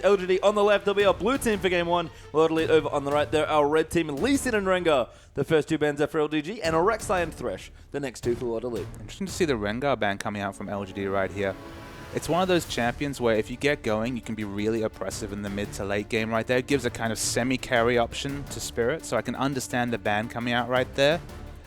LGD on the left, there'll be our blue team for game one. World Elite over on the right. There our red team, Lee Sin and Rengar, the first two bans are for LGG, and Rek'Sai and Thresh, the next two for World Elite. Interesting to see the Rengar ban coming out from LGD right here. It's one of those champions where if you get going, you can be really oppressive in the mid to late game right there. It gives a kind of semi-carry option to Spirit, so I can understand the ban coming out right there.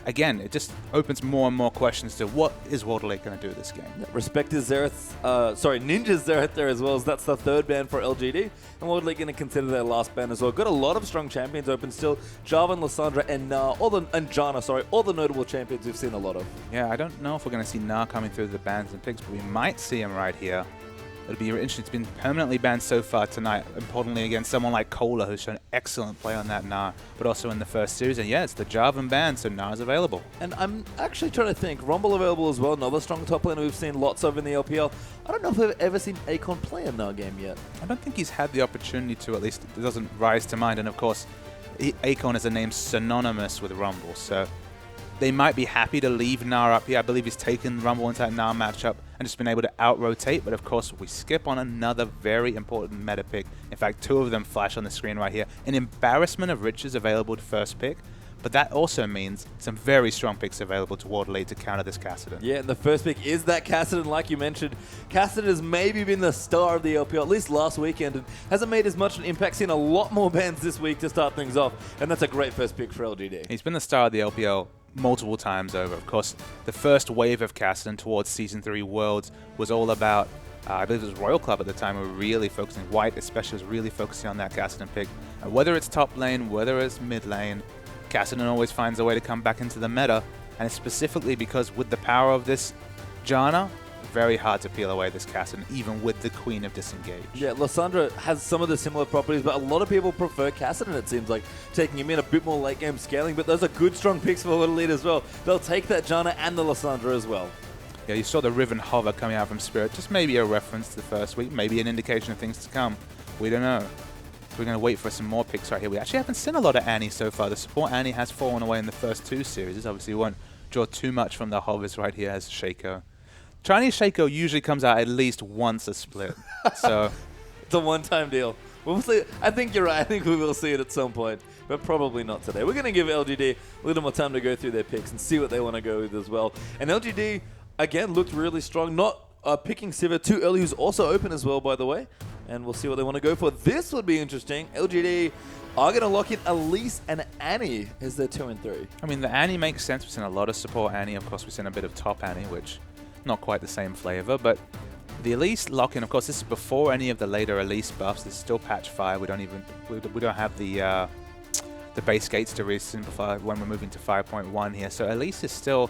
Again, it just opens more and more questions to what is World Elite going to do this game. Respect is Ninja's Xerath there as well, as that's the third ban for LGD. And World Elite going to consider their last ban as well. Got a lot of strong champions open still. Jarvan, Lissandra, and Janna, all the notable champions we've seen a lot of. Yeah, I don't know if we're going to see Na coming through the bans and picks, but we might see him right here. It'll be interesting. It's been permanently banned so far tonight, importantly against someone like Kohler, who's shown excellent play on that Na, but also in the first series. And yeah, it's the Jarvan ban, so Na is available. And I'm actually trying to think, Rumble available as well, another strong top laner we've seen lots of in the LPL. I don't know if we've ever seen Akon play a Na game yet. I don't think he's had the opportunity to, at least it doesn't rise to mind. And of course, Akon is a name synonymous with Rumble, so they might be happy to leave Na up here. I believe he's taken Rumble into that Na matchup and just been able to out-rotate, but of course we skip on another very important meta pick. In fact, two of them flash on the screen right here. An embarrassment of riches available to first pick, but that also means some very strong picks available to World Elite to counter this Kassadin. Yeah, and the first pick is that Kassadin, like you mentioned. Kassadin has maybe been the star of the LPL, at least last weekend, and hasn't made as much an impact, seen a lot more bans this week to start things off, and that's a great first pick for LGD. He's been the star of the LPL multiple times over. Of course, the first wave of Kassadin towards Season 3 Worlds was all about, I believe it was Royal Club at the time, were really focusing, White especially was really focusing on that Kassadin pick. And whether it's top lane, whether it's mid lane, Kassadin always finds a way to come back into the meta, and it's specifically because with the power of this Janna, very hard to peel away this Kassadin, even with the Queen of Disengage. Yeah, Lissandra has some of the similar properties, but a lot of people prefer Kassadin, it seems like, taking him in a bit more late game scaling, but those are good strong picks for World Elite as well. They'll take that Janna and the Lissandra as well. Yeah, you saw the Riven Hover coming out from Spirit, just maybe a reference to the first week, maybe an indication of things to come. We don't know. So we're going to wait for some more picks right here. We actually haven't seen a lot of Annie so far. The support Annie has fallen away in the first two series. Obviously, we won't draw too much from the hovers right here as Shaco. Chinese Shaco usually comes out at least once a split. So it's a one-time deal. We'll see. I think you're right. I think we will see it at some point, but probably not today. We're going to give LGD a little more time to go through their picks and see what they want to go with as well. And LGD, again, looked really strong. Not picking Sivir too early, who's also open as well, by the way. And we'll see what they want to go for. This would be interesting. LGD are going to lock in Elise and Annie as their 2 and 3. I mean, the Annie makes sense. We've seen a lot of support Annie. Of course, we've seen a bit of top Annie, which not quite the same flavor, but the Elise lock-in, of course, this is before any of the later Elise buffs. This is still patch 5. We don't have the base gates to resyn before when we're moving to 5.1 here. So Elise is still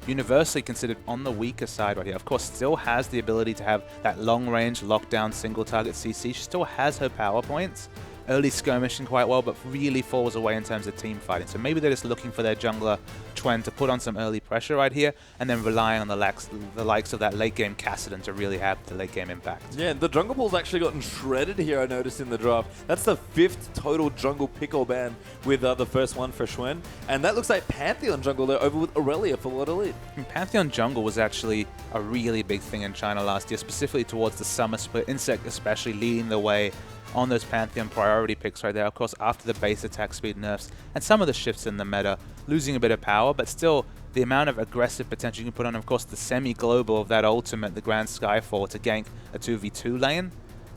universally considered on the weaker side right here. Of course, still has the ability to have that long-range lockdown single target CC. She still has her power points. Early skirmishing quite well, but really falls away in terms of team fighting. So maybe they're just looking for their jungler Twen to put on some early pressure right here, and then relying on the likes of that late game Kassadin to really have the late game impact. Yeah, the jungle pool's actually gotten shredded here, I noticed in the draft. That's the 5th total jungle pick or ban, with the first one for Xuen. And that looks like Pantheon jungle there over with Aurelia for World Elite. Pantheon jungle was actually a really big thing in China last year, specifically towards the summer split. Insect especially leading the way on those Pantheon priority picks right there. Of course, after the base attack speed nerfs and some of the shifts in the meta, losing a bit of power, but still the amount of aggressive potential you can put on, of course, the semi-global of that ultimate, the Grand Skyfall, to gank a 2v2 lane.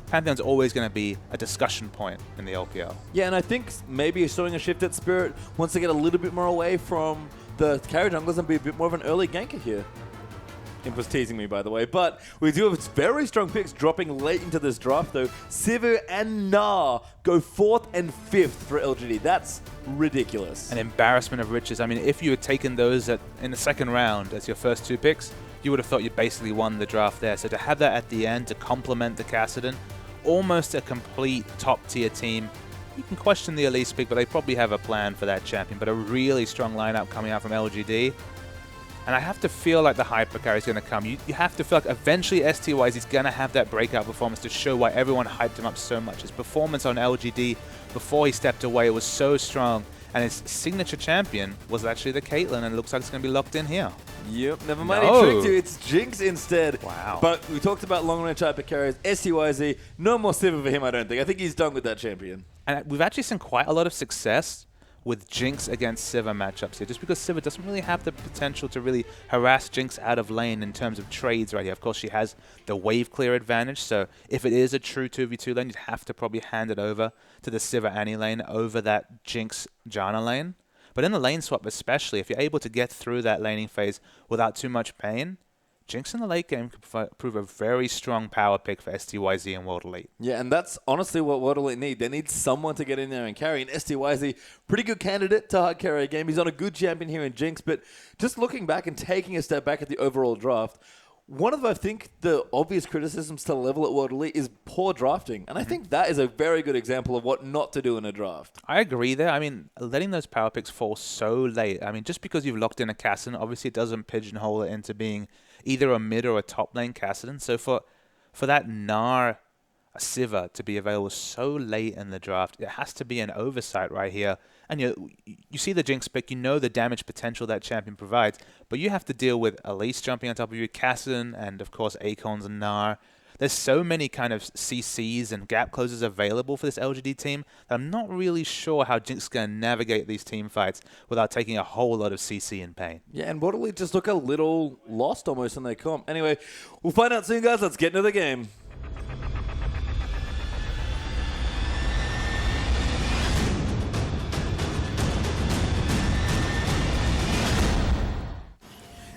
Pantheon's always going to be a discussion point in the LPL. Yeah, and I think maybe showing a shift at Spirit wants to get a little bit more away from the carry junglers and be a bit more of an early ganker here. Imp was teasing me, by the way, but we do have very strong picks dropping late into this draft, though. Sivir and Na go 4th and 5th for LGD. That's ridiculous. An embarrassment of riches. I mean, if you had taken those in the second round as your first 2 picks, you would have thought you basically won the draft there. So to have that at the end to complement the Kassadin, almost a complete top-tier team. You can question the Elise pick, but they probably have a plan for that champion. But a really strong lineup coming out from LGD. And I have to feel like the hypercarry is going to come. You have to feel like eventually ST-wise he's going to have that breakout performance to show why everyone hyped him up so much. His performance on LGD before he stepped away was so strong. And his signature champion was actually the Caitlyn, and it looks like it's going to be locked in here. Yep, never mind, No. he tricked you. It's Jinx instead. Wow. But we talked about long-range hyper carries. STYZ, no more Sivir for him, I don't think. I think he's done with that champion. And we've actually seen quite a lot of success with Jinx against Sivir matchups here, just because Sivir doesn't really have the potential to really harass Jinx out of lane in terms of trades right here. Of course, she has the wave clear advantage, so if it is a true 2v2 lane, you'd have to probably hand it over to the Sivir Annie lane over that Jinx Janna lane. But in the lane swap especially, if you're able to get through that laning phase without too much pain, Jinx in the late game could prove a very strong power pick for STYZ and World Elite. Yeah, and that's honestly what World Elite need. They need someone to get in there and carry. And STYZ, pretty good candidate to hard carry a game. He's on a good champion here in Jinx. But just looking back and taking a step back at the overall draft, one of, I think, the obvious criticisms to level at World Elite is poor drafting. And I think that is a very good example of what not to do in a draft. I agree there. I mean, letting those power picks fall so late. I mean, just because you've locked in a Kassadin, obviously it doesn't pigeonhole it into being either a mid or a top lane Kassadin. So for that Gnar Sivir to be available so late in the draft, it has to be an oversight right here. And you see the Jinx pick, you know the damage potential that champion provides, but you have to deal with Elise jumping on top of you, Kassadin, and of course Akon's and Gnar. There's so many kind of CCs and gap closers available for this LGD team that I'm not really sure how Jinx is going to navigate these team fights without taking a whole lot of CC and pain. Yeah, and World Elite just look a little lost almost in their comp. Anyway, we'll find out soon, guys. Let's get into the game.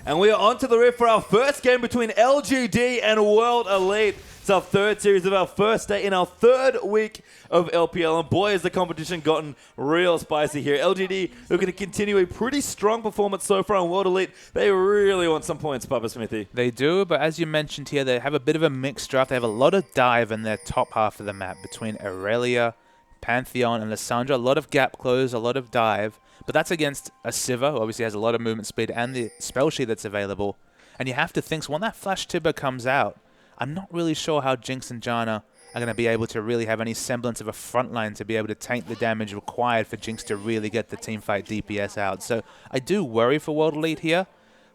And we are on to the rift for our first game between LGD and World Elite. It's our third series of our first day in our third week of LPL. And boy, has the competition gotten real spicy here. LGD are going to continue a pretty strong performance so far on World Elite. They really want some points, Papa Smithy. They do, but as you mentioned here, they have a bit of a mixed draft. They have a lot of dive in their top half of the map between Aurelia, Pantheon, and Lissandra. A lot of gap close, a lot of dive. But that's against a Sivir, who obviously has a lot of movement speed, and the spell sheet that's available. And you have to think, so when that Flash Tibber comes out, I'm not really sure how Jinx and Janna are going to be able to really have any semblance of a front line to be able to tank the damage required for Jinx to really get the teamfight DPS out. So I do worry for World Elite here.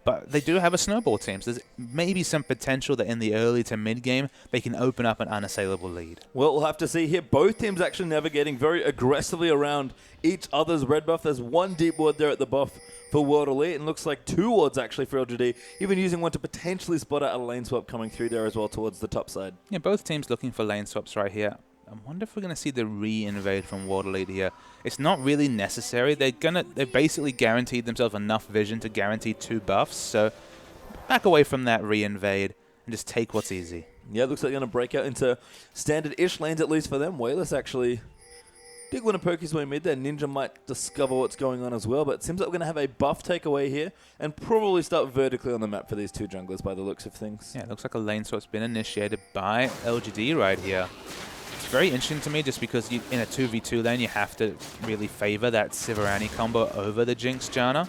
But they do have a snowball team, so there's maybe some potential that in the early to mid game they can open up an unassailable lead. Well, we'll have to see here. Both teams actually navigating very aggressively around each other's red buff. There's one deep ward there at the buff for World Elite, and looks like two wards actually for LGD, even using one to potentially spot out a lane swap coming through there as well towards the top side. Yeah, both teams looking for lane swaps right here. I wonder if we're going to see the re-invade from World Elite here. It's not really necessary. They basically guaranteed themselves enough vision to guarantee 2 buffs. So back away from that re-invade and just take what's easy. Yeah, it looks like they're going to break out into standard-ish lanes, at least for them. Wayless actually did want to poke his way mid there. Ninja might discover what's going on as well, but it seems like we're going to have a buff takeaway here and probably start vertically on the map for these two junglers by the looks of things. Yeah, it looks like a lane swap's been initiated by LGD right here. It's very interesting to me just because in a 2v2 lane you have to really favor that Sivir Annie combo over the Jinx Janna.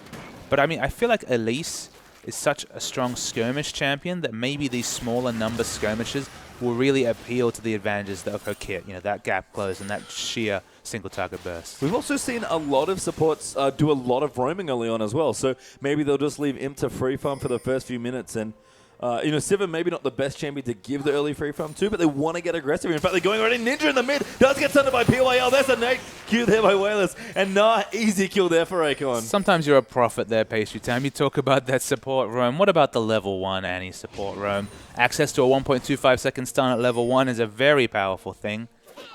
But I mean, I feel like Elise is such a strong skirmish champion that maybe these smaller number skirmishes will really appeal to the advantages of her kit. You know, that gap close and that sheer single target burst. We've also seen a lot of supports do a lot of roaming early on as well. So maybe they'll just leave Imp to free farm for the first few minutes and Sivir maybe not the best champion to give the early free farm to, but they want to get aggressive. In fact, they're going already. Ninja in the mid. Does get stunned by PYL. There's a nade Q there by Wayless. And easy kill there for Akon. Sometimes you're a prophet there, Pastry Time. You talk about that support roam. What about the level 1 Annie support roam? Access to a 1.25 second stun at level 1 is a very powerful thing.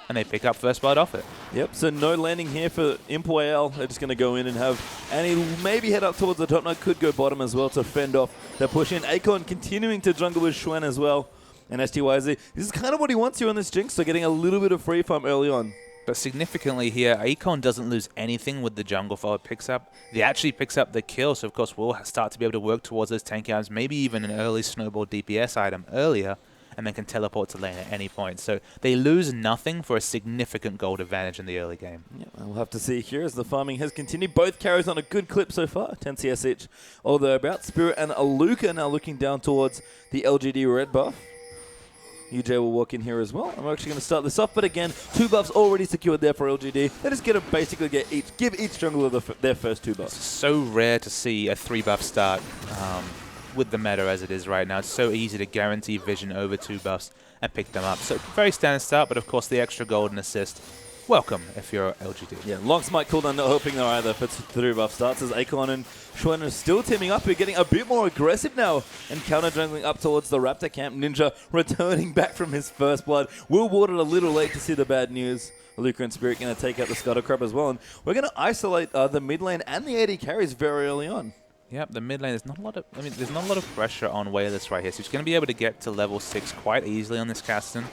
And they pick up first blood off it. Yep, so no landing here for Imp-YL. They're just going to go in and have Annie maybe head up towards the top. No, could go bottom as well to fend off the push in. Akon continuing to jungle with Xuen as well. And STYZ, this is kind of what he wants here on this Jinx, so getting a little bit of free farm early on. But significantly here, Akon doesn't lose anything with the jungle follow picks up. He actually picks up the kill, so of course we'll start to be able to work towards those tank items, maybe even an early snowball DPS item earlier, and then can teleport to lane at any point. So they lose nothing for a significant gold advantage in the early game. Yeah, we'll have to see here as the farming has continued. Both carries on a good clip so far, 10 CS each. Although about Spirit and Aluka now looking down towards the LGD red buff. UJ will walk in here as well. And we're actually going to start this off. But again, 2 buffs already secured there for LGD. They're just going to basically give each jungler their first 2 buffs. It's so rare to see a 3-buff start with the meta as it is right now. It's so easy to guarantee vision over 2 buffs and pick them up. So very standard start, but of course the extra golden assist. Welcome if you're LGD. Yeah, Lonks might cooldown, not hoping though either for 3 buff starts as Akon and Schwen are still teaming up. We're getting a bit more aggressive now and counter jungling up towards the Raptor camp. Ninja returning back from his first blood. Will Warded a little late to see the bad news. Luca and Spirit going to take out the Scuttle Crab as well. And we're going to isolate the mid lane and the AD carries very early on. Yep, the mid lane, there's not a lot of, there's not a lot of pressure on Wayless right here. So he's going to be able to get to level 6 quite easily on this Caston.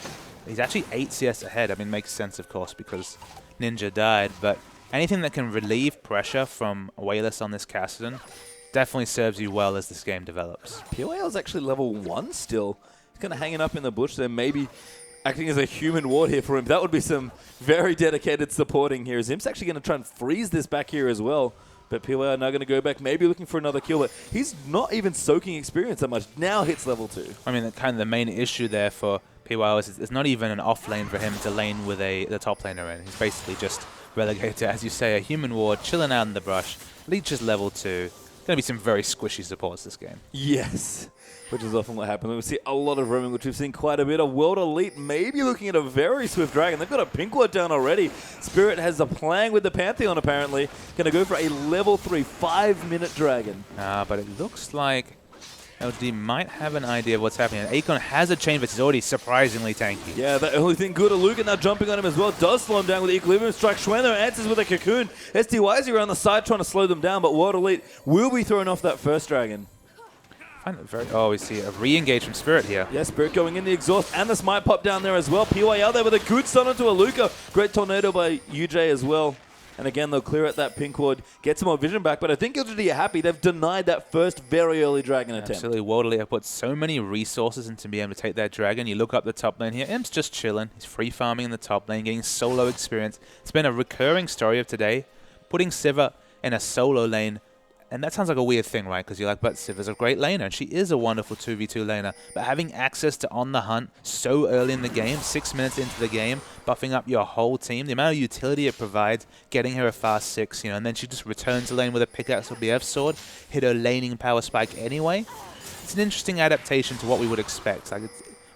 He's actually 8 CS ahead. I mean, makes sense, of course, because Ninja died, but anything that can relieve pressure from Wayless on this Caston definitely serves you well as this game develops. POL is actually level 1 still. He's kind of hanging up in the bush there, maybe acting as a human ward here for him. That would be some very dedicated supporting here. Zim's actually going to try and freeze this back here as well. But POL are now going to go back, maybe looking for another kill. But he's not even soaking experience that much. Now hits level 2. I mean, kind of the main issue there for POL is it's not even an off lane for him to lane with the top laner in. He's basically just relegated to, as you say, a human ward, chilling out in the brush. Leech is level 2. Going to be some very squishy supports this game. Yes, which is often what happens. We see a lot of roaming, which we've seen quite a bit of. World Elite maybe looking at a very swift dragon. They've got a pink ward down already. Spirit has a plan with the Pantheon, apparently. Going to go for a level 3, 5-minute dragon. But it looks like LGD might have an idea of what's happening. And Akon has a chain, but he's already surprisingly tanky. Yeah, the only thing good. Luca now jumping on him as well. Does slow him down with the Equilibrium Strike. Schwenner answers with a Cocoon. STY's around the side trying to slow them down, but World Elite will be throwing off that first dragon. Oh, we see a re-engage from Spirit here. Yeah, Spirit going in the exhaust and the smite pop down there as well. PY out there with a good stun onto a Luca. Great tornado by UJ as well. And again, they'll clear out that pink ward, get some more vision back. But I think LGD are happy. They've denied that first very early dragon attempt. Absolutely. World Elite have put so many resources into being able to take that dragon. You look up the top lane here. Imp's just chilling. He's free farming in the top lane, getting solo experience. It's been a recurring story of today, putting Sivir in a solo lane. And that sounds like a weird thing, right? Because you're like, but Sivir's a great laner, and she is a wonderful 2v2 laner. But having access to On the Hunt so early in the game, 6 minutes into the game, buffing up your whole team, the amount of utility it provides, getting her a fast 6, and then she just returns the lane with a pickaxe or BF sword, hit her laning power spike anyway. It's an interesting adaptation to what we would expect. Like,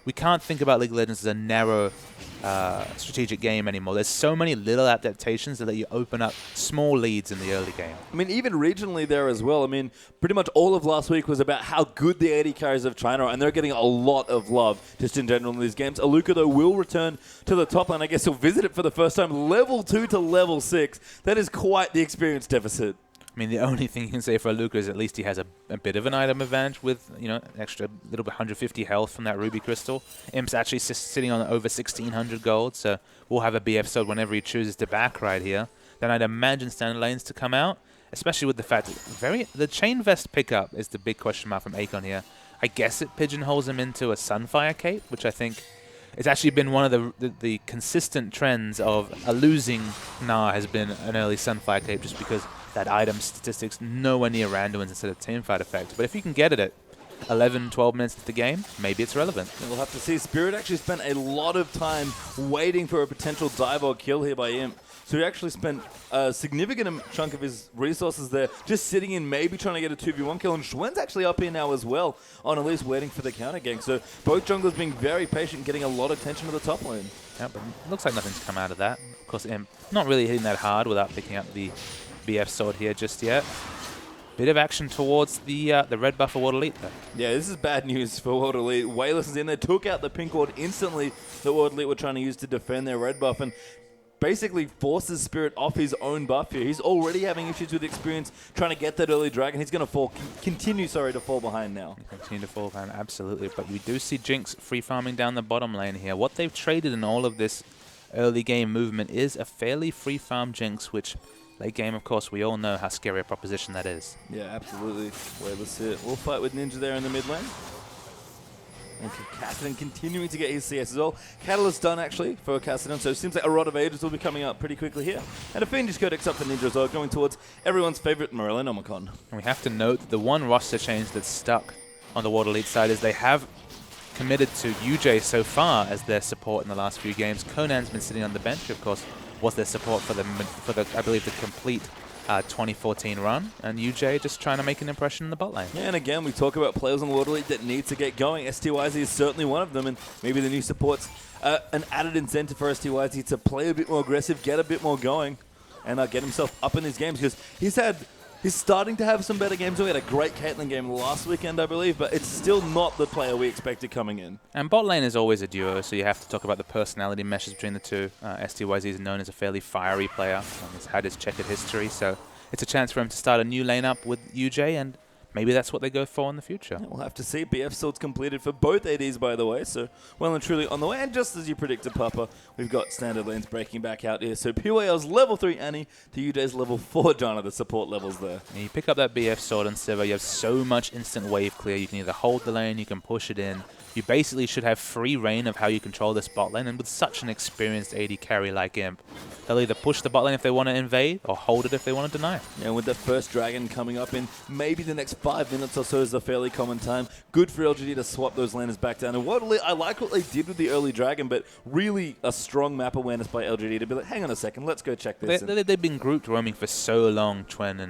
we can't think about League of Legends as a narrow strategic game anymore. There's so many little adaptations that let you open up small leads in the early game. I mean, even regionally there as well. I mean, pretty much all of last week was about how good the AD carries of China are, and they're getting a lot of love just in general in these games. Aluka, though, will return to the top lane. I guess he'll visit it for the first time. Level 2 to level 6. That is quite the experience deficit. I mean, the only thing you can say for Luca is at least he has a bit of an item advantage with, extra little bit 150 health from that Ruby Crystal. Imp's actually sitting on over 1,600 gold, so we'll have a BF sword whenever he chooses to back right here. Then I'd imagine standard lanes to come out, especially with the fact that the Chain Vest pickup is the big question mark from Akon here. I guess it pigeonholes him into a Sunfire cape, which I think it's actually been one of the consistent trends of a losing Gnar has been an early Sunfire cape just because that item statistics nowhere near Randuin's instead of teamfight effect. But if you can get it at 11, 12 minutes into the game, maybe it's relevant. We'll have to see. Spirit actually spent a lot of time waiting for a potential dive or kill here by Imp. So he actually spent a significant chunk of his resources there just sitting in, maybe trying to get a 2v1 kill. And Schwen's actually up here now as well, on at least waiting for the counter gank. So both junglers being very patient, getting a lot of attention to the top lane. Yeah, but it looks like nothing's come out of that. Of course, Imp not really hitting that hard without picking up the BF sword here just yet. Bit of action towards the red buff for World Elite though. Yeah, this is bad news for World Elite. Wayless is in there, took out the pink ward instantly that World Elite were trying to use to defend their red buff, and basically forces Spirit off his own buff here. He's already having issues with experience trying to get that early dragon. He's going to continue to fall behind now. Continue to fall behind, absolutely. But we do see Jinx free farming down the bottom lane here. What they've traded in all of this early game movement is a fairly free farm Jinx, which late game, of course, we all know how scary a proposition that is. Yeah, absolutely. Let's see it. We'll fight with Ninja there in the mid lane. And Cassidy continuing to get his CS as well. Catalyst done, actually, for Cassidy, so it seems like a Rod of Ages will be coming up pretty quickly here. And a Fiendish Codex up for Ninja as well, going towards everyone's favorite Morello Nomicon. And we have to note the one roster change that's stuck on the World Elite side is they have committed to UJ so far as their support in the last few games. Conan's been sitting on the bench, of course, was their support for the I believe the complete 2014 run, and UJ just trying to make an impression in the bot lane. Yeah, and again, we talk about players on the Water League that need to get going. STYZ is certainly one of them, and maybe the new support's an added incentive for STYZ to play a bit more aggressive, get a bit more going, and get himself up in these games, because he's starting to have some better games. We had a great Caitlyn game last weekend, I believe, but it's still not the player we expected coming in. And bot lane is always a duo, so you have to talk about the personality meshes between the two. STYZ is known as a fairly fiery player. He's had his checkered history, so it's a chance for him to start a new lane up with UJ, and maybe that's what they go for in the future. Yeah, we'll have to see. BF sorts completed for both ADs, by the way, so well and truly on the way. And just as you predicted, Papa, we've got standard lanes breaking back out here. So PYL's level 3 Annie to UJ's level 4 Jana, the support levels there. And you pick up that BF sword on Sivir, you have so much instant wave clear. You can either hold the lane, you can push it in. You basically should have free reign of how you control this bot lane, and with such an experienced AD carry like Imp, they'll either push the bot lane if they want to invade, or hold it if they want to deny. Yeah, with the first dragon coming up in maybe the next 5 minutes or so is a fairly common time. Good for LGD to swap those laners back down. And I like what they did with the early dragon, but really a strong map awareness by LGD to be like, hang on a second, let's go check this. They've been grouped roaming for so long, Chuen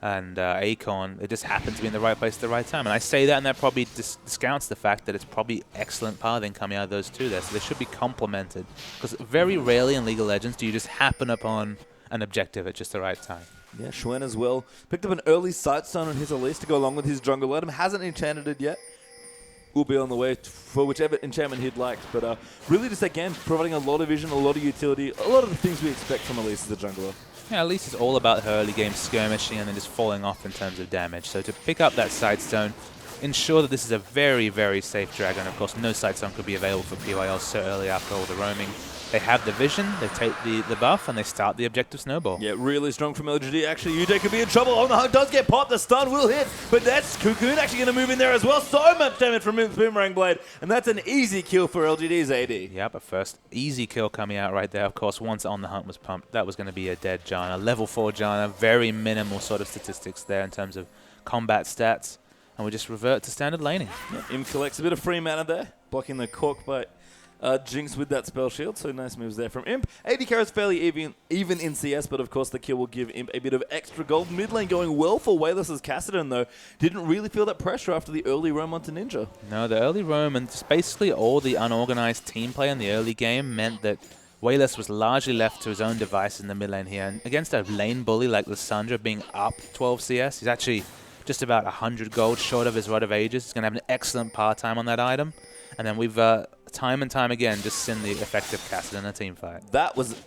and Akon. It just happened to be in the right place at the right time. And I say that, and that probably discounts the fact that it's probably excellent pathing coming out of those two there. So they should be complemented. Because very rarely in League of Legends do you just happen upon an objective at just the right time. Yeah, Chuen as well. Picked up an early Sightstone on his Elise to go along with his jungle item. Hasn't enchanted it yet. Will be on the way for whichever enchantment he'd like. But really just, again, providing a lot of vision, a lot of utility, a lot of the things we expect from Elise as a jungler. Yeah, at least it's all about her early game skirmishing and then just falling off in terms of damage. So to pick up that Sightstone, ensure that this is a very, very safe dragon. Of course, no Sightstone could be available for PYL so early after all the roaming. They have the vision, they take the buff, and they start the objective snowball. Yeah, really strong from LGD. Actually, UJ could be in trouble. Oh, no, does get popped. The stun will hit, but that's Cocoon actually going to move in there as well. So much damage from Boomerang Blade, and that's an easy kill for LGD's AD. Yeah, but first, easy kill coming out right there. Of course, once On the Hunt was pumped, that was going to be a dead Jana. Level 4 Jana, very minimal sort of statistics there in terms of combat stats, and we just revert to standard laning. Yeah, Im collects a bit of free mana there, blocking the cork by Jinx with that spell shield, so nice moves there from Imp. AD carry is fairly even in CS, but of course the kill will give Imp a bit of extra gold. Mid lane going well for Wayless's Kassadin, though. Didn't really feel that pressure after the early roam onto Ninja. No, the early roam and just basically all the unorganized team play in the early game meant that Wayless was largely left to his own devices in the mid lane here. And against a lane bully like Lissandra being up 12 CS, he's actually just about 100 gold short of his Rod of Ages. He's going to have an excellent par time on that item. And then we've time and time again just seen the effective Kassadin in a team fight. That was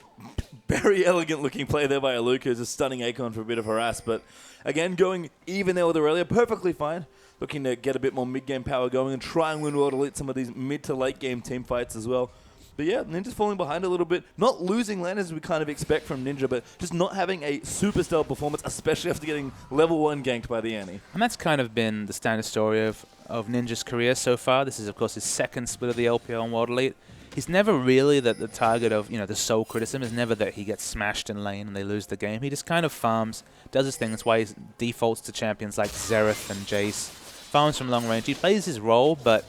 very elegant looking play there by Aluka, just stunning Akon for a bit of harass. But again, going even there with Aurelia, perfectly fine. Looking to get a bit more mid-game power going and try and win World Elite some of these mid to late game team fights as well. But yeah, Ninja's falling behind a little bit. Not losing lane as we kind of expect from Ninja, but just not having a super stellar performance, especially after getting level 1 ganked by the Annie. And that's kind of been the standard story of Ninja's career so far. This is, of course, his second split of the LPL and World Elite. He's never really the target of, the sole criticism is never that he gets smashed in lane and they lose the game. He just kind of farms, does his thing. That's why he defaults to champions like Xerath and Jace. Farms from long range. He plays his role, but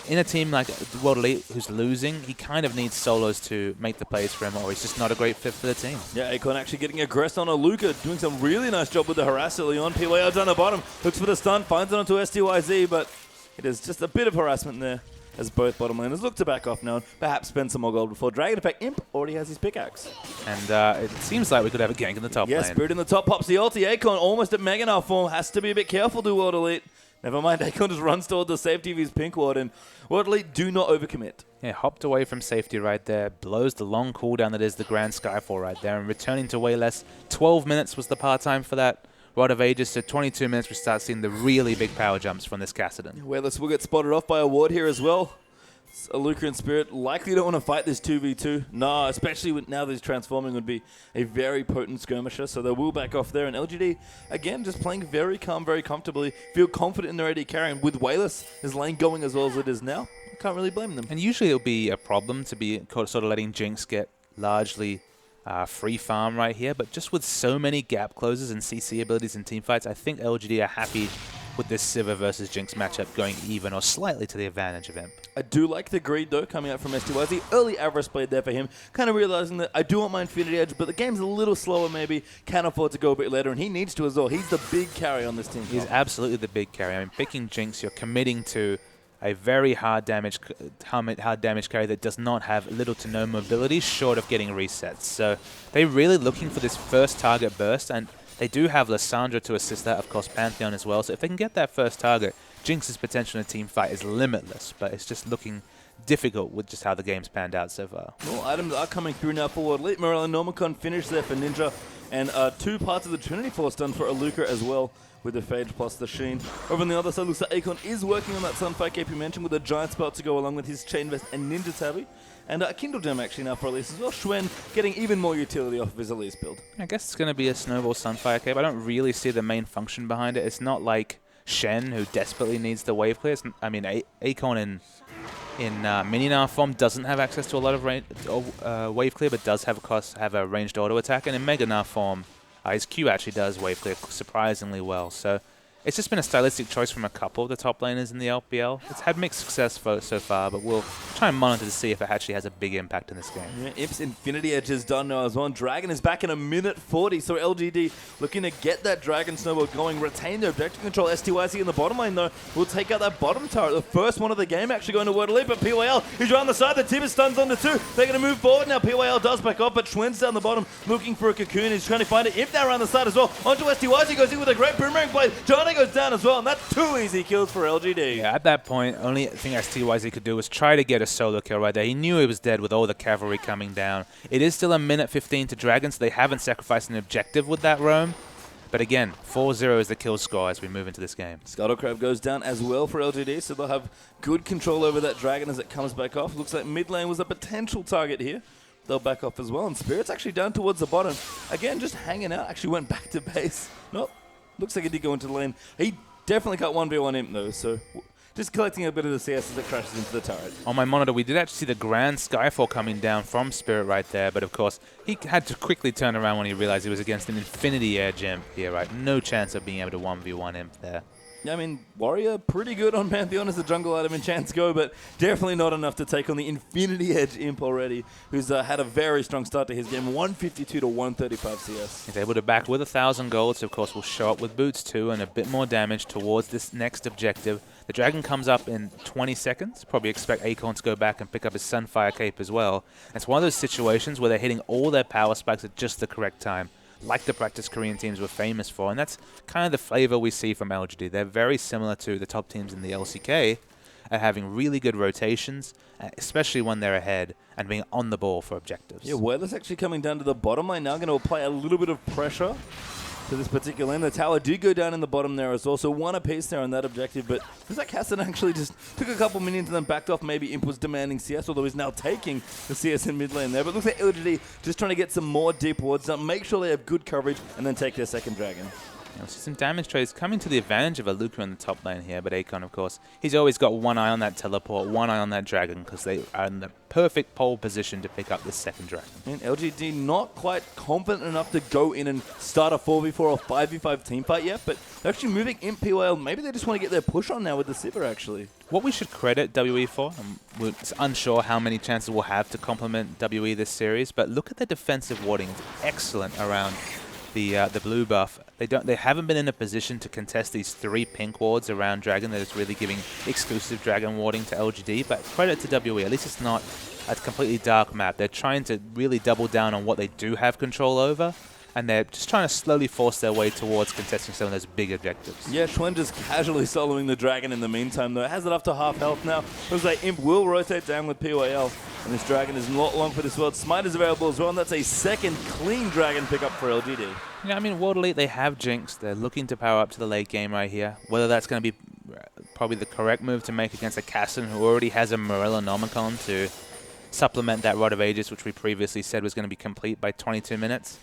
in a team like the World Elite who's losing, he kind of needs solos to make the plays for him, or he's just not a great fit for the team. Yeah, Akon actually getting aggressed on Aluka, doing some really nice job with the harass early on. PYL down the bottom, looks for the stun, finds it onto STYZ, but it is just a bit of harassment there as both bottom laners look to back off now and perhaps spend some more gold before Dragon. In fact, Imp already has his pickaxe. And it seems like we could have a gank in the top lane. Yeah, Spirit in the top, pops the ulti. Akon almost at Mega Now form, has to be a bit careful to World Elite. Never mind, Akon just runs toward the safety of his pink ward, and World Elite do not overcommit. Yeah, hopped away from safety right there, blows the long cooldown that is the Grand Skyfall right there, and returning to Wayless. 12 minutes was the par time for that Rod of Ages, so 22 minutes we start seeing the really big power jumps from this Kassadin. Wayless will get spotted off by a ward here as well. Aluka and Spirit likely don't want to fight this 2v2. No, especially now that he's transforming would be a very potent skirmisher, so they will back off there. And LGD, again, just playing very calm, very comfortably. Feel confident in their AD carrying with Wayless, his lane going as well as it is now. Can't really blame them. And usually it'll be a problem to be sort of letting Jinx get largely free farm right here, but just with so many gap closes and CC abilities in teamfights, I think LGD are happy with this Sivir versus Jinx matchup going even or slightly to the advantage of Imp. I do like the greed, though, coming out from STYZ. Early Avarice played there for him, kind of realizing that I do want my Infinity Edge, but the game's a little slower maybe, can't afford to go a bit later, and he needs to as well. He's the big carry on this team. He's absolutely the big carry. I mean, picking Jinx, you're committing to a very hard damage carry that does not have little to no mobility short of getting resets. So they're really looking for this first target burst, and they do have Lissandra to assist that, of course, Pantheon as well. So if they can get that first target, Jinx's potential in a team fight is limitless, but it's just looking difficult with just how the game's panned out so far. Well, items are coming through now for World Elite. Morello Normicon finished there for Ninja, and 2 parts of the Trinity Force done for Aluka as well, with the Phage plus the Sheen. Over on the other side, looks like Akon is working on that Sunfire cape you mentioned with a Giant Spell to go along with his Chain Vest and Ninja Tabby. And a Kindle Gem actually now for Elise as well. Schwen getting even more utility off of his Elise build. I guess it's going to be a Snowball Sunfire cape. I don't really see the main function behind it. It's not like Shen, who desperately needs the wave clear. I mean, Akon in Mininar form doesn't have access to a lot of wave clear, but does have, of course, have a ranged auto attack. And in Mega Nar form, his Q actually does wave clear surprisingly well. So it's just been a stylistic choice from a couple of the top laners in the LPL. It's had mixed success so far, but we'll try and monitor to see if it actually has a big impact in this game. Yeah, Imp's Infinity Edge is done now as well. Dragon is back in a minute 40, so LGD looking to get that Dragon Snowball going, retain their objective control. STYC in the bottom lane, though, will take out that bottom turret. The first one of the game actually going to World Elite, but PYL is around the side. The tip is stuns on the 2. They're going to move forward now. PYL does back up, but Schwen's down the bottom looking for a cocoon. He's trying to find it. Imp now around the side as well. Onto STYC, goes in with a great boomerang play. Johnny goes down as well, and that's 2 easy kills for LGD. Yeah, at that point, only thing STYZ could do was try to get a solo kill right there. He knew he was dead with all the cavalry coming down. It is still a minute 15 to Dragon, so they haven't sacrificed an objective with that roam. But again, 4-0 is the kill score as we move into this game. Scuttlecrab goes down as well for LGD, so they'll have good control over that Dragon as it comes back off. Looks like mid lane was a potential target here. They'll back off as well, and Spirit's actually down towards the bottom. Again, just hanging out. Actually went back to base. Nope. Looks like he did go into the lane. He definitely cut 1v1 Imp though, so just collecting a bit of the CS as it crashes into the turret. On my monitor, we did actually see the Grand Skyfall coming down from Spirit right there, but of course, he had to quickly turn around when he realized he was against an Infinity Edge Imp here, right? No chance of being able to 1v1 Imp there. Yeah, I mean, Warrior pretty good on Pantheon as a jungle item in Chance Go, but definitely not enough to take on the Infinity Edge Imp already, who's had a very strong start to his game, 152 to 135 CS. He's able to back with 1,000 gold, so of course will show up with boots too, and a bit more damage towards this next objective. The Dragon comes up in 20 seconds. Probably expect Akon to go back and pick up his Sunfire cape as well. It's one of those situations where they're hitting all their power spikes at just the correct time, like the practice Korean teams were famous for, and that's kind of the flavor we see from LGD. They're very similar to the top teams in the LCK at having really good rotations, especially when they're ahead and being on the ball for objectives. Yeah, Weather's actually coming down to the bottom lane now, going to apply a little bit of pressure to this particular lane. The tower do go down in the bottom there as well, so 1 apiece there on that objective, but looks like Hassan actually just took a couple minions and then backed off. Maybe Imp was demanding CS, although he's now taking the CS in mid lane there, but looks like LGD just trying to get some more deep wards up, make sure they have good coverage, and then take their second Dragon. You'll see some damage trades coming to the advantage of Aluka in the top lane here, but Akon, of course, he's always got one eye on that teleport, one eye on that Dragon, because they are in the perfect pole position to pick up this second Dragon. And LGD not quite confident enough to go in and start a 4v4 or 5v5 team fight yet, but they're actually moving Imp PYL. Maybe they just want to get their push on now with the Sivir, actually. What we should credit WE for, we're unsure how many chances we'll have to complement WE this series, but look at the defensive warding. It's excellent around the blue buff. They haven't been in a position to contest these 3 pink wards around Dragon that is really giving exclusive Dragon warding to LGD, but credit to WE. At least it's not a completely dark map. They're trying to really double down on what they do have control over, and they're just trying to slowly force their way towards contesting some of those big objectives. Yeah, Schwen just casually soloing the Dragon in the meantime, though. Has it up to half health now. Looks like Imp will rotate down with PYL, and this Dragon is not long for this world. Smite is available as well, and that's a second clean Dragon pickup for LGD. Yeah, I mean, World Elite, they have Jinx. They're looking to power up to the late game right here. Whether that's going to be probably the correct move to make against a Casson who already has a Morello Nomicon to supplement that Rod of Ages, which we previously said was going to be complete by 22 minutes.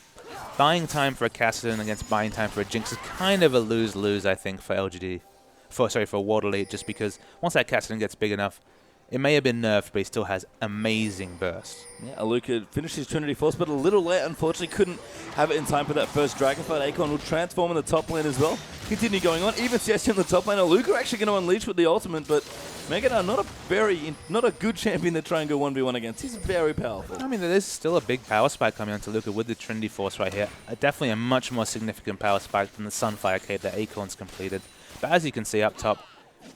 Buying time for a Cassidon against buying time for a Jinx is kind of a lose-lose, I think, for LGD. For World Elite, just because once that Cassidon gets big enough, it may have been nerfed, but he still has amazing burst. Yeah, Aluka finished his Trinity Force, but a little late, unfortunately. Couldn't have it in time for that first Dragon fight. Akon will transform in the top lane as well. continue going on. Even CSG on the top lane. Luca actually going to unleash with the ultimate, but Megadar not a good champion to try and go 1v1 against. He's very powerful. I mean, there is still a big power spike coming onto Luca with the Trinity Force right here. Definitely a much more significant power spike than the Sunfire Cave that Acorn's completed. But as you can see up top,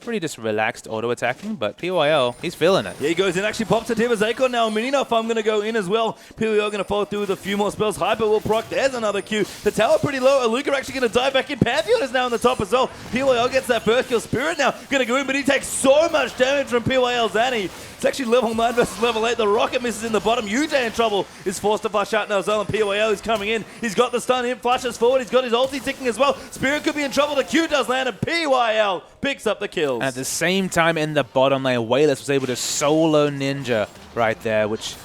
pretty just relaxed auto-attacking, but PYL, he's feeling it. Yeah, he goes in, actually pops it here with Acorn now. Mininoff, I'm going to go in as well. PYL going to follow through with a few more spells. Hyper will proc. There's another Q. The tower pretty low. Luca actually going to dive back in. Pantheon is now on the top as well. PYL gets that first kill. Spirit now going to go in, but he takes so much damage from PYL Zanny. It's actually level 9 versus level 8. The rocket misses in the bottom. UJ in trouble. Is forced to flash out now as well, and PYL is coming in. He's got the stun in, flashes forward. He's got his ulti ticking as well. Spirit could be in trouble. The Q does land, and PYL picks up the kills. At the same time in the bottom lane, Wayless was able to solo Ninja right there, which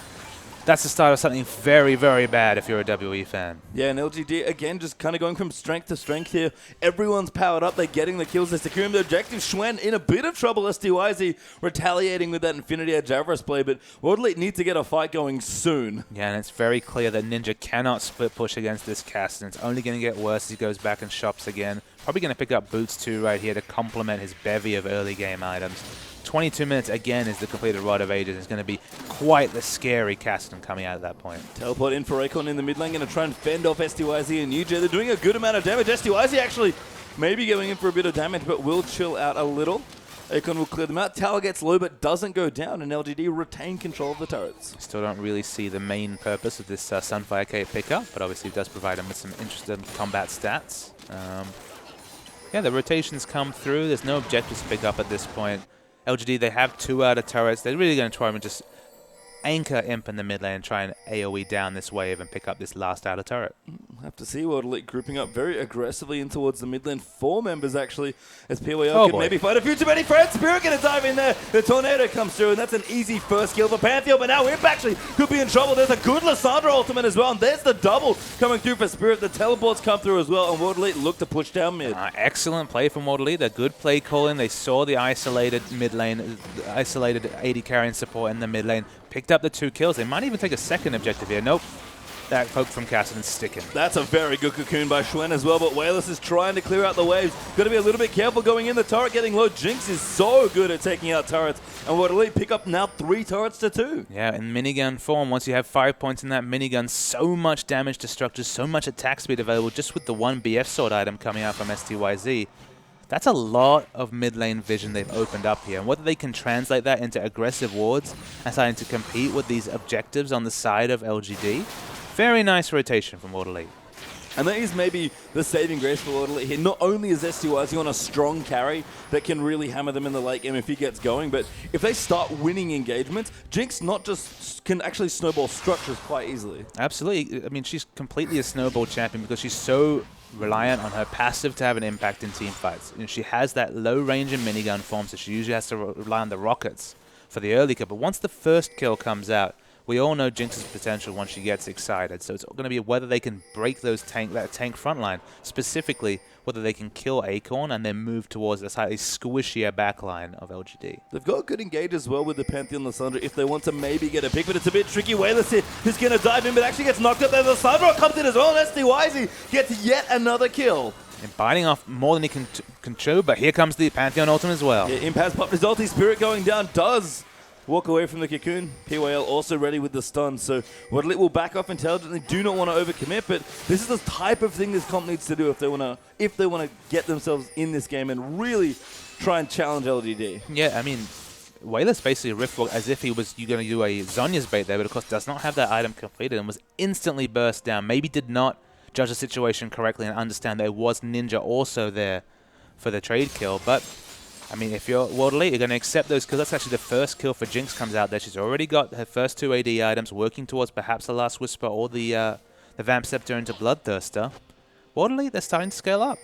that's the start of something very, very bad if you're a WE fan. Yeah, and LGD, again, just kind of going from strength to strength here. Everyone's powered up. They're getting the kills. They're securing the objective. Schwen in a bit of trouble. STYZ retaliating with that Infinity Edge Avarice play, but World Elite need to get a fight going soon. Yeah, and it's very clear that Ninja cannot split push against this cast, and it's only going to get worse as he goes back and shops again. Probably going to pick up Boots too right here to complement his bevy of early game items. 22 minutes again is the completed Rod of Ages. It's going to be quite the scary Caston coming out at that point. Teleport in for Acorn in the mid lane, going to try and fend off STYZ and UJ. They're doing a good amount of damage. STYZ actually maybe going in for a bit of damage, but will chill out a little. Acorn will clear them out. Tower gets low, but doesn't go down, and LGD retain control of the turrets. Still don't really see the main purpose of this Sunfire Cape pickup, but obviously it does provide him with some interesting combat stats. Yeah, the rotations come through. There's no objectives to pick up at this point. LGD, they have 2 outer turrets. They're really going to try and just anchor Imp in the mid lane and try and AoE down this wave and pick up this last outer turret. We'll have to see. World Elite grouping up very aggressively in towards the mid lane. 4 members actually, as PYL can maybe find a few too many friends. Spirit going to dive in there. The Tornado comes through, and that's an easy first kill for Pantheon, but now Imp actually could be in trouble. There's a good Lissandra ultimate as well, and there's the double coming through for Spirit. The teleports come through as well, and World Elite look to push down mid. Excellent play from World Elite. A good play calling. They saw the isolated mid lane, isolated AD carrying support in the mid lane. Picked up the 2 kills. They might even take a second objective here. Nope. That poke from Cassidon's sticking. That's a very good cocoon by Schwen as well, but Wayless is trying to clear out the waves. Got to be a little bit careful going in. The turret getting low. Jinx is so good at taking out turrets, and World Elite pick up now 3 turrets to 2. Yeah, in minigun form, once you have 5 points in that minigun, so much damage to structures, so much attack speed available just with the 1 BF sword item coming out from STYZ. That's a lot of mid lane vision they've opened up here. And whether they can translate that into aggressive wards and starting to compete with these objectives on the side of LGD, very nice rotation from World Elite. And that is maybe the saving grace for World Elite here. Not only is STYZ on a strong carry that can really hammer them in the late game if he gets going, but if they start winning engagements, Jinx not just can actually snowball structures quite easily. Absolutely. I mean, she's completely a snowball champion because she's so reliant on her passive to have an impact in team fights. You know, she has that low range in minigun form, so she usually has to rely on the rockets for the early kill. But once the first kill comes out, we all know Jinx's potential once she gets excited. So it's going to be whether they can break that tank front line, specifically whether they can kill Acorn and then move towards a slightly squishier backline of LGD. They've got good engage as well with the Pantheon Lissandra if they want to maybe get a pick, but it's a bit tricky. Wayless here, who's going to dive in, but actually gets knocked up there. Lissandra comes in as well, and STYZ gets yet another kill. And biting off more than he can chew, but here comes the Pantheon ultimate as well. Yeah, Imp has popped his ulti. Spirit going down does walk away from the cocoon. PYL also ready with the stun, so World Elite will back off intelligently. Do not want to overcommit, but this is the type of thing this comp needs to do if they want to get themselves in this game and really try and challenge LGD. Yeah, I mean, Wayless basically riftwalked as if he was going to do a Zhonya's bait there, but of course does not have that item completed and was instantly burst down. Maybe did not judge the situation correctly and understand there was Ninja also there for the trade kill, but I mean, if you're World Elite, you're going to accept those kills. That's actually the first kill for Jinx comes out there. She's already got her first 2 AD items, working towards perhaps the Last Whisper or the Vamp Scepter into Bloodthirster. World Elite, they're starting to scale up.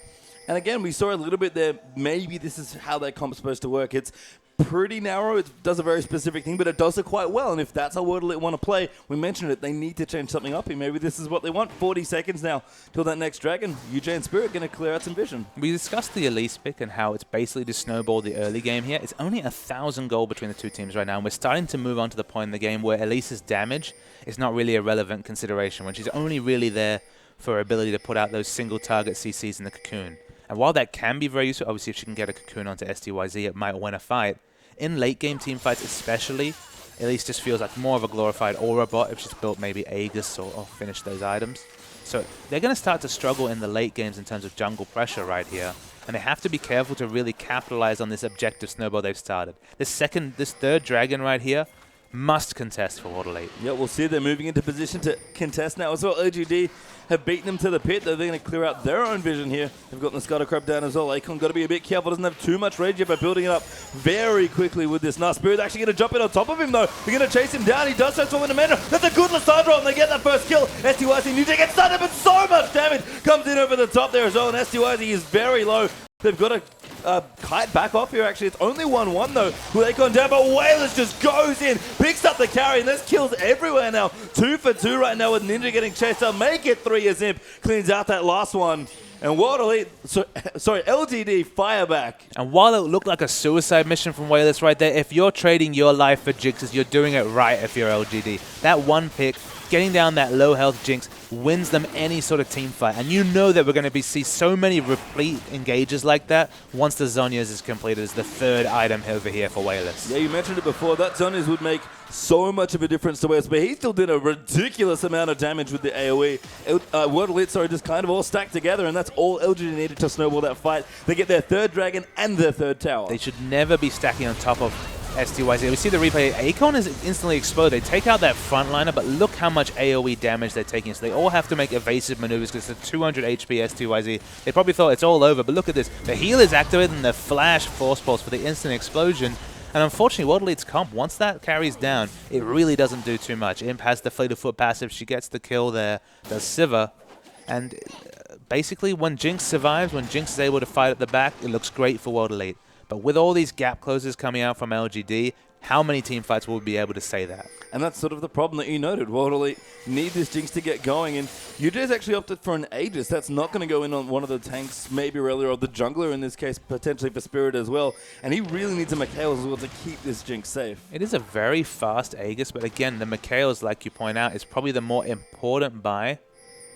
And again, we saw a little bit there. Maybe this is how their comp's supposed to work. It's pretty narrow. It does a very specific thing, but it does it quite well. And if that's how World Elite want to play, we mentioned it, they need to change something up here. Maybe this is what they want. 40 seconds now till that next dragon. UJ and Spirit going to clear out some vision. We discussed the Elise pick and how it's basically to snowball the early game here. It's only 1,000 gold between the two teams right now, and we're starting to move on to the point in the game where Elise's damage is not really a relevant consideration, when she's only really there for her ability to put out those single target CCs in the cocoon. And while that can be very useful, obviously if she can get a cocoon onto STYZ, it might win a fight. In late game team fights especially, at least just feels like more of a glorified aura bot if she's built maybe Aegis or finished those items. So they're going to start to struggle in the late games in terms of jungle pressure right here. And they have to be careful to really capitalize on this objective snowball they've started. This third dragon right here must contest for Water Late. Yeah, we'll see they're moving into position to contest now as well. LGD have beaten them to the pit. They're going to clear out their own vision here. They've got the Scutter Crab down as well. Akon got to be a bit careful. Doesn't have too much rage yet, but building it up very quickly with this. Now Spirit's actually going to jump in on top of him though. They're going to chase him down. He does transform into Mendra. That's a good Lissandra, and they get that first kill. STYZ need to get started, but so much damage comes in over the top there as well, and STYZ is very low. They've got to kite back off here, actually. It's only 1-1, though, with Akon down, but Wailers just goes in, picks up the carry, and there's kills everywhere now. 2 for 2 right now with Ninja getting chased out. Make it 3 as Imp cleans out that last one. And Water Late, sorry, LGD fire back. And while it looked like a suicide mission from Wailers right there, if you're trading your life for Jinxes, you're doing it right if you're LGD. That one pick, getting down that low health Jinx, wins them any sort of team fight. And you know that we're going to see so many replete engages like that once the Zhonya's is completed as the third item over here for Wailers. Yeah, you mentioned it before. That Zhonya's would make so much of a difference to Wales, but he still did a ridiculous amount of damage with the AoE. Water Lit, just kind of all stacked together, and that's all LGD needed to snowball that fight. They get their third dragon and their third tower. They should never be stacking on top of STYZ. We see the replay. Akon is instantly exploded. They take out that frontliner, but look how much AoE damage they're taking. So they all have to make evasive maneuvers because it's a 200 HP STYZ. They probably thought it's all over, but look at this. The heal is activated and the flash force pulse for the instant explosion. And unfortunately, Water Lead's comp, once that carries down, it really doesn't do too much. Imp has the fleet of foot passive. She gets the kill there. Does Sivir. And basically, when Jinx survives, when Jinx is able to fight at the back, it looks great for Water Lead. But with all these gap closes coming out from LGD, how many team fights will we be able to say that? And that's sort of the problem that you noted. Water Elite need this Jinx to get going, and UJ's actually opted for an Aegis. That's not going to go in on one of the tanks, maybe Aurelia or the jungler in this case, potentially for Spirit as well. And he really needs a Mikhails as well to keep this Jinx safe. It is a very fast Aegis, but again, the Mikhails, like you point out, is probably the more important buy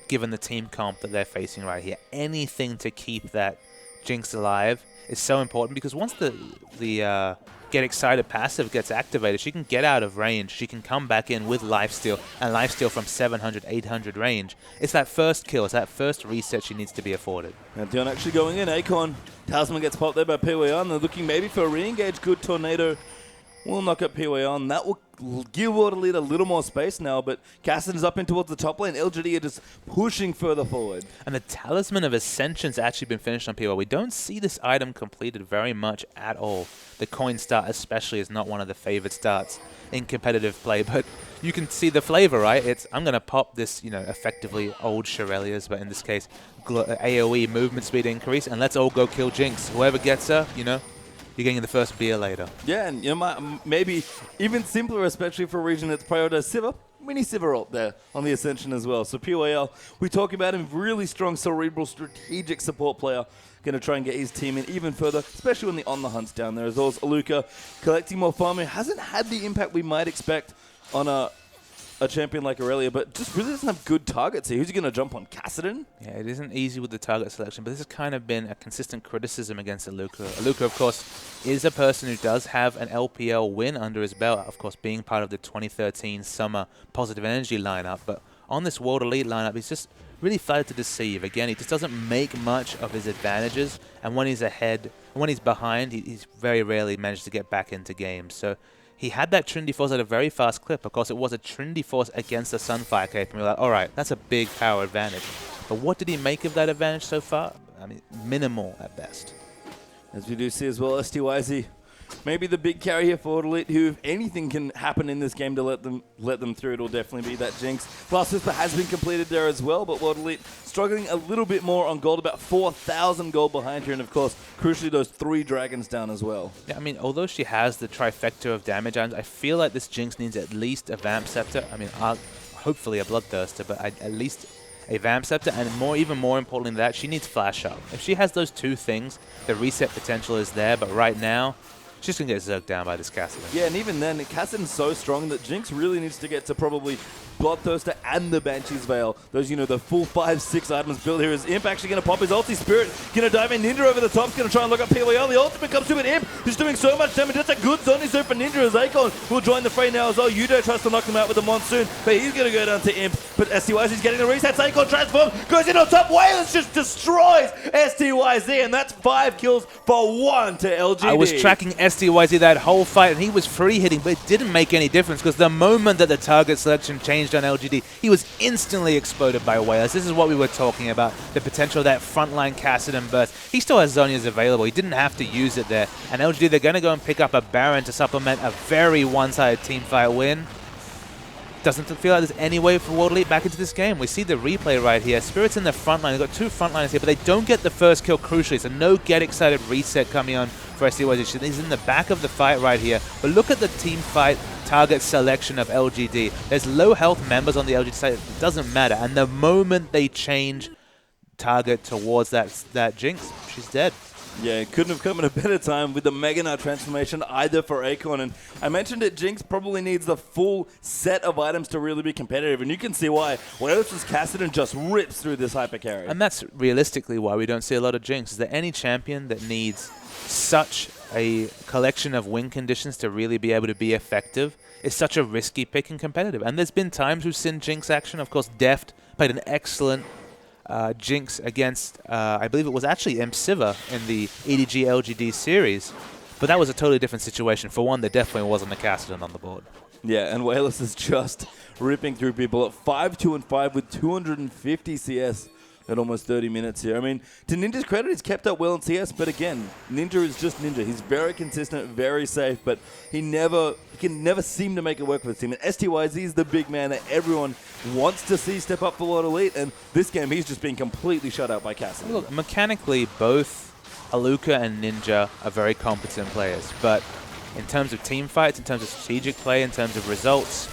given the team comp that they're facing right here. Anything to keep that Jinx alive is so important, because once the Get Excited passive gets activated, she can get out of range. She can come back in with lifesteal, and lifesteal from 700, 800 range. It's that first kill, it's that first reset she needs to be afforded. Now Dion actually going in. Akon, Talisman gets popped there by PWR. They're looking maybe for a re-engage. Good Tornado will knock up PWR. That will give Water Lead a little more space now, but Cassidy's up in towards the top lane. LGD are just pushing further forward. And the Talisman of Ascension's actually been finished on PWR. We don't see this item completed very much at all. The coin start especially is not one of the favored starts in competitive play, but you can see the flavor, right? It's, I'm going to pop this, effectively old Shirelias, but in this case, AoE movement speed increase, and let's all go kill Jinx. Whoever gets her, you're getting the first beer later. Yeah, and maybe even simpler, especially for a region that's prioritized Sivir. Mini Sivir ult there on the Ascension as well. So PYL, we talk about him, really strong, cerebral, strategic support player. Going to try and get his team in even further, especially when the on the hunt's down there. As well as Aluka collecting more farm. He hasn't had the impact we might expect on a champion like Aurelia, but just really doesn't have good targets here. Who's he going to jump on? Cassidon? Yeah, it isn't easy with the target selection, but this has kind of been a consistent criticism against Aluka. Aluka, of course, is a person who does have an LPL win under his belt, of course, being part of the 2013 Summer Positive Energy lineup, but on this World Elite lineup, he's just really flat to deceive. Again, he just doesn't make much of his advantages, and when he's ahead, and when he's behind, he's very rarely managed to get back into games. So he had that Trinity Force at a very fast clip. Of course, it was a Trinity Force against the Sunfire Cape, and we're like, all right, that's a big power advantage. But what did he make of that advantage so far? I mean, minimal at best. As we do see as well, STYZ, maybe the big carry here for Elite, who, if anything can happen in this game to let them through, it'll definitely be that Jinx. Blast Whisper has been completed there as well, but World Elite struggling a little bit more on gold, about 4,000 gold behind here, and of course, crucially, those 3 dragons down as well. Yeah, I mean, although she has the trifecta of damage, I feel like this Jinx needs at least a Vamp Scepter. I mean, hopefully a Bloodthirster, but at least a Vamp Scepter, and even more importantly than that, she needs Flash Up. If she has those 2 things, the reset potential is there, but right now, She's going to get zerged down by this Cassidy. Yeah, and even then, Cassidy's so strong that Jinx really needs to get to probably Bloodthirster and the Banshee's Veil. Those, you know, the full 5-6 items built here. Is Imp actually going to pop his ulti? Spirit going to dive in. Ninja over the top is going to try and look up PYL. The ultimate comes to it. Imp who's doing so much damage. That's a good zoning zone for Ninja as Akon will join the fray now as well. Yudo tries to knock him out with the Monsoon, but he's going to go down to Imp. But STYZ is getting the resets. Akon transform, goes in on top. Wayless just destroys STYZ, and that's 5 kills for 1 to LGD. I was tracking STYZ that whole fight, and he was free hitting, but it didn't make any difference because the moment that the target selection changed on LGD, he was instantly exploded by Wayless. This is what we were talking about, the potential of that frontline Kassadin burst. He still has Zhonya's available. He didn't have to use it there. And LGD, they're going to go and pick up a Baron to supplement a very one-sided teamfight win. Doesn't feel like there's any way for World Elite back into this game. We see the replay right here. Spirit's in the front line. They've got 2 frontliners here, but they don't get the first kill crucially. So no get excited reset coming on for STYZ. He's in the back of the fight right here. But look at the team fight target selection of LGD. There's low health members on the LGD side. It doesn't matter. And the moment they change target towards that Jinx, she's dead. Yeah, it couldn't have come at a better time with the Mega Knight transformation either for Akon. And I mentioned it, Jinx probably needs the full set of items to really be competitive. And you can see why. Wayless's Kassadin just rips through this hyper carry. And that's realistically why we don't see a lot of Jinx. Is there any champion that needs such a collection of win conditions to really be able to be effective? It's such a risky pick and competitive. And there's been times we've seen Jinx action. Of course, Deft played an excellent Jinx against, I believe it was actually Siva in the EDG LGD series. But that was a totally different situation. For one, there definitely wasn't a Kassadin on the board. Yeah, and Wayless is just ripping through people at 5-2-5 with 250 CS at almost 30 minutes here. I mean, to Ninja's credit, he's kept up well in CS, but again, Ninja is just Ninja. He's very consistent, very safe, but he can never seem to make it work for the team. And STYZ is the big man that everyone wants to see step up for World Elite, and this game he's just been completely shut out by Cassidy. Look, mechanically, both Aluka and Ninja are very competent players, but in terms of team fights, in terms of strategic play, in terms of results,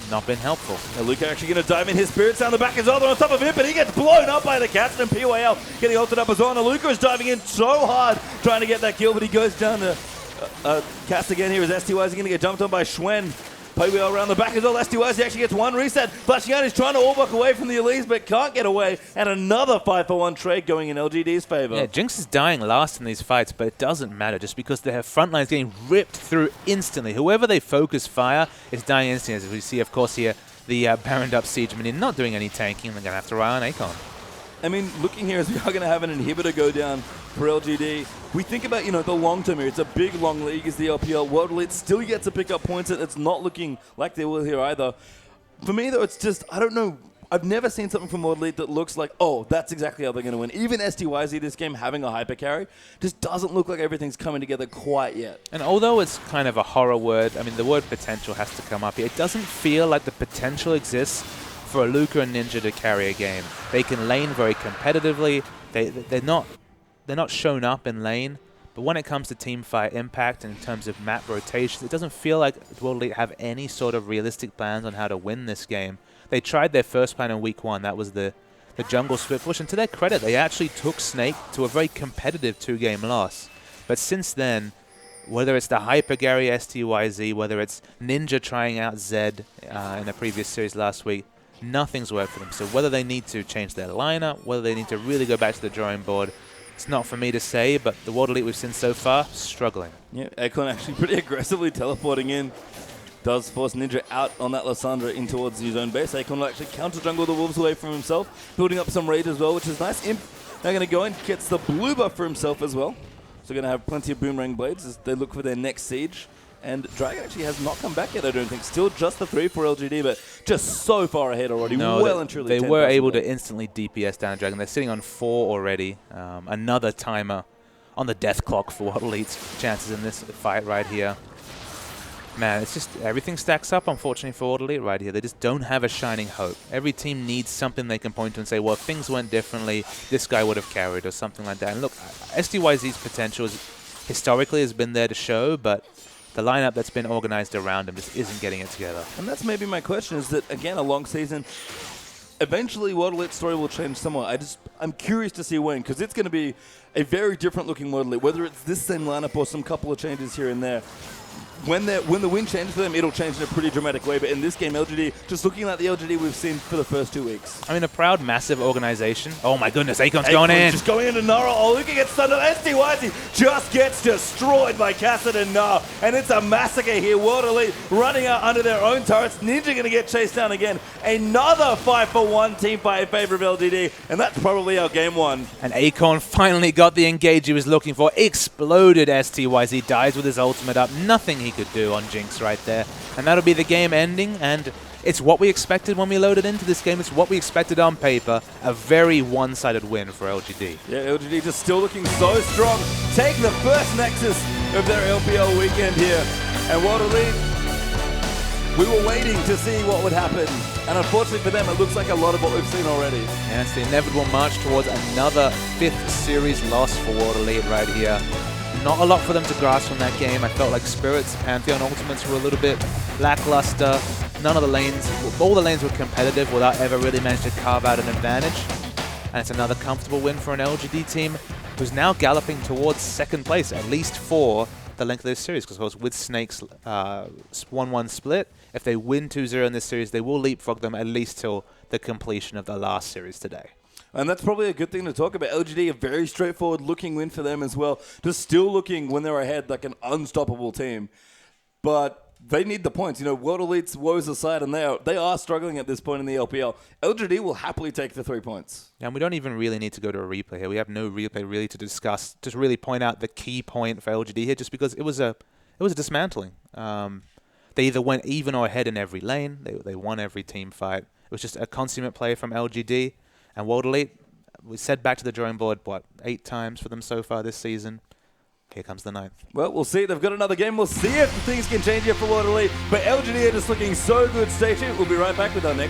not been helpful. Luca actually going to dive in his Spirits down the back as well. They're on top of him, but he gets blown up by the Captain. PYL getting ulted up as well. And Luca is diving in so hard trying to get that kill, but he goes down to cast again here as STYZ is going to get jumped on by Schwen. PYL around the back as well. STYZ actually gets 1 reset. Flashing out, he's trying to all-buck away from the Elise, but can't get away. And another 5-for-1 trade going in LGD's favor. Yeah, Jinx is dying last in these fights, but it doesn't matter just because their front line is getting ripped through instantly. Whoever they focus fire is dying instantly. As we see, of course, here, the Baroned up Siege Minion not doing any tanking. They're going to have to rely on Akon. I mean, looking here as we are going to have an inhibitor go down for LGD. We think about, you know, the long term here. It's a big, long league is the LPL. World Elite still yet to pick up points, and it's not looking like they will here either. For me, though, it's just, I don't know. I've never seen something from World Elite that looks like, oh, that's exactly how they're going to win. Even STYZ this game having a hyper carry just doesn't look like everything's coming together quite yet. And although it's kind of a horror word, I mean, the word potential has to come up here. It doesn't feel like the potential exists for Aluka and Ninja to carry a game. They can lane very competitively. They're not shown up in lane, but when it comes to team fight impact and in terms of map rotations, it doesn't feel like World Elite have any sort of realistic plans on how to win this game. They tried their first plan in week 1. That was the jungle split push, and to their credit, they actually took Snake to a very competitive 2-game loss. But since then, whether it's the Hyper Gary STYZ, whether it's Ninja trying out Zed in a previous series last week, nothing's worked for them. So whether they need to change their lineup, whether they need to really go back to the drawing board, it's not for me to say, but the World Elite we've seen so far, struggling. Yeah, Akon actually pretty aggressively teleporting in. Does force Ninja out on that Lysandra in towards his own base. Akon will actually counter jungle the Wolves away from himself, building up some rage as well, which is nice. Imp now going to go in, gets the blue buff for himself as well. So going to have plenty of Boomerang Blades as they look for their next siege. And Dragon actually has not come back yet, I don't think. Still just the 3 for LGD, but just so far ahead already. No, well and truly. They were able to instantly DPS down Dragon. They're sitting on 4 already. Another timer on the death clock for World Elite's chances in this fight right here. Man, it's just everything stacks up, unfortunately, for World Elite right here. They just don't have a shining hope. Every team needs something they can point to and say, well, if things went differently, this guy would have carried or something like that. And look, STYZ's potential historically has been there to show, but the lineup that's been organized around him just isn't getting it together. And that's maybe my question, is that, again, a long season, eventually World Elite's story will change somewhat. I'm curious to see when, because it's going to be a very different looking World Elite, whether it's this same lineup or some couple of changes here and there. When the wind changes for them, it'll change in a pretty dramatic way. But in this game, LGD just looking like the LGD we've seen for the first 2 weeks. I mean, a proud, massive organization. Oh my goodness, Akon's going in. Just going into Nara. Oh, looking at Thunder. STYZ just gets destroyed by Cassidy and Nara. And it's a massacre here. World Elite running out under their own turrets. Ninja going to get chased down again. Another 5-for-1 team fight in favor of LGD. And that's probably our game one. And Akon finally got the engage he was looking for. Exploded STYZ. Dies with his ultimate up. Nothing he could do on Jinx right there. And that'll be the game ending. And it's what we expected when we loaded into this game. It's what we expected on paper. A very one-sided win for LGD. Yeah, LGD just still looking so strong. Take the first Nexus of their LPL weekend here. And World Elite, we were waiting to see what would happen. And unfortunately for them, it looks like a lot of what we've seen already. And it's the inevitable march towards another 5th series loss for World Elite right here. Not a lot for them to grasp from that game. I felt like Spirits, Pantheon Ultimates were a little bit lackluster. None of the lanes, all the lanes were competitive without ever really managing to carve out an advantage. And it's another comfortable win for an LGD team who's now galloping towards 2nd place, at least for the length of this series. Because of course, with Snake's 1-1 split, if they win 2-0 in this series, they will leapfrog them at least till the completion of the last series today. And that's probably a good thing to talk about. LGD, a very straightforward looking win for them as well. Just still looking, when they're ahead, like an unstoppable team. But they need the points. You know, World Elite's woes aside, and they are struggling at this point in the LPL. LGD will happily take the 3 points. And we don't even really need to go to a replay here. We have no replay really to discuss. Just really point out the key point for LGD here, just because it was a dismantling. They either went even or ahead in every lane. They won every team fight. It was just a consummate play from LGD. And World Elite, we said back to the drawing board, 8 times for them so far this season. Here comes the 9th. Well, we'll see. They've got another game. We'll see if things can change here for World Elite. But LGD are just looking so good. Stay tuned. We'll be right back with our next.